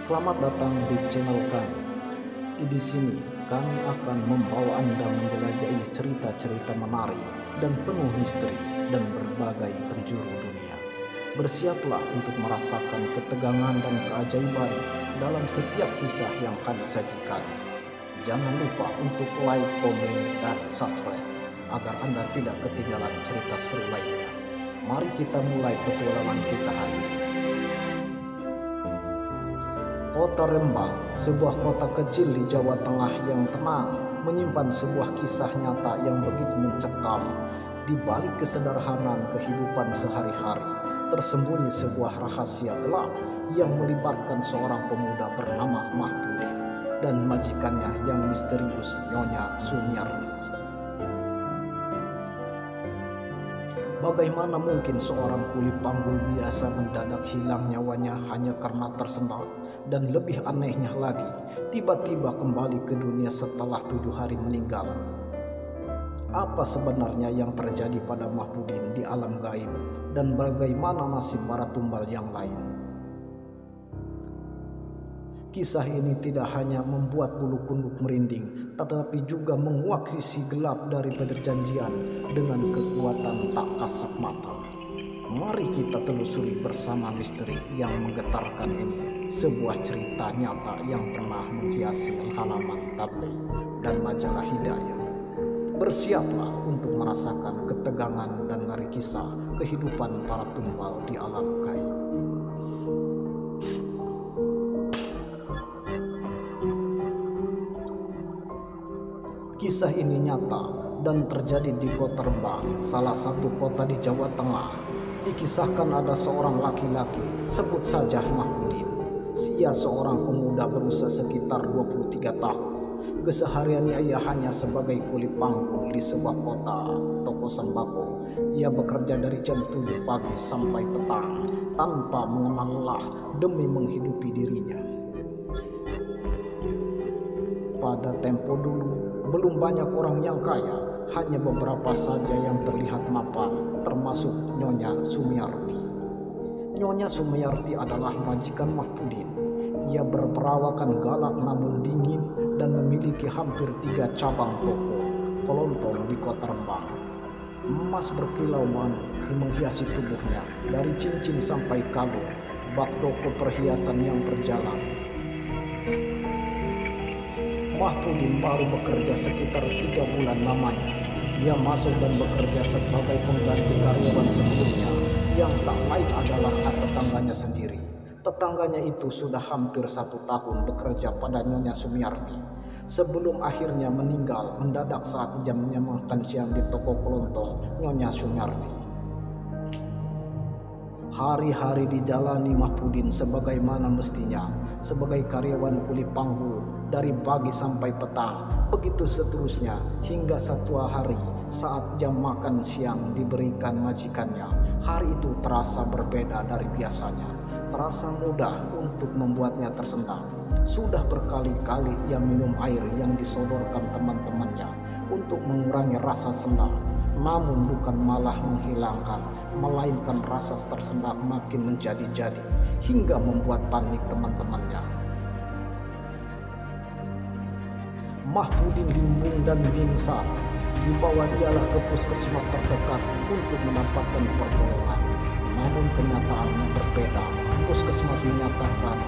Selamat datang di channel kami. Di sini kami akan membawa Anda menjelajahi cerita-cerita menarik dan penuh misteri dan berbagai penjuru dunia. Bersiaplah untuk merasakan ketegangan dan keajaiban dalam setiap kisah yang kami sajikan. Jangan lupa untuk like, komen, dan subscribe agar Anda tidak ketinggalan cerita seru lainnya. Mari kita mulai petualangan kita hari ini. Kota Rembang, sebuah kota kecil di Jawa Tengah yang tenang, menyimpan sebuah kisah nyata yang begitu mencekam. Di balik kesederhanaan kehidupan sehari-hari, tersembunyi sebuah rahasia gelap yang melibatkan seorang pemuda bernama Mahpudin dan majikannya yang misterius, Nyonya Sumiarti. Bagaimana mungkin seorang kuli panggul biasa mendadak hilang nyawanya hanya karena tersendat? Dan lebih anehnya lagi, tiba-tiba kembali ke dunia setelah 7 hari meninggal. Apa sebenarnya yang terjadi pada Mahpudin di alam gaib? Dan bagaimana nasib para tumbal yang lain? Kisah ini tidak hanya membuat bulu kuduk merinding, tetapi juga menguak sisi gelap dari perjanjian dengan kekuatan tak kasat mata. Mari kita telusuri bersama misteri yang menggetarkan ini, sebuah cerita nyata yang pernah menghiasi halaman tabloid dan majalah Hidayah. Bersiaplah untuk merasakan ketegangan dan ngeri kisah kehidupan para tumbal di alam gaib. Kisah ini nyata dan terjadi di Kota Rembang, salah satu kota di Jawa Tengah. Dikisahkan ada seorang laki-laki, sebut saja Mahpudin. Ia seorang pemuda berusia sekitar 23 tahun. Kesehariannya ia hanya sebagai kuli panggul di sebuah toko sembako. Ia bekerja dari jam 7 pagi sampai petang tanpa mengenal lelah demi menghidupi dirinya. Pada tempo dulu, belum banyak orang yang kaya, hanya beberapa saja yang terlihat mapan, termasuk Nyonya Sumiarti. Nyonya Sumiarti adalah majikan Mahpudin. Ia berperawakan galak namun dingin dan memiliki hampir 3 cabang toko kelontong di Kota Rembang. Emas berkilauan menghiasi tubuhnya, dari cincin sampai kalung, bak toko perhiasan yang berjalan. Mahpudin baru bekerja sekitar 3 bulan lamanya. Ia masuk dan bekerja sebagai pengganti karyawan sebelumnya yang tak lain adalah tetangganya sendiri. Tetangganya itu sudah hampir 1 tahun bekerja pada Nyonya Sumiarti sebelum akhirnya meninggal mendadak saat jamnya makan siang di toko kelontong Nyonya Sumiarti. Hari-hari dijalani Mahpudin sebagaimana mestinya, sebagai karyawan kuli panggul dari pagi sampai petang, begitu seterusnya hingga satu hari saat jam makan siang diberikan majikannya. Hari itu terasa berbeda dari biasanya, terasa mudah untuk membuatnya tersendak. Sudah berkali-kali ia minum air yang disodorkan teman-temannya untuk mengurangi rasa sendak, namun bukan malah menghilangkan, melainkan rasa tersendak makin menjadi-jadi hingga membuat panik teman-temannya. Mahpudin limbung dan pingsan. Dibawa dialah ke puskesmas terdekat untuk mendapatkan pertolongan. Namun kenyataannya berbeda. Puskesmas menyatakan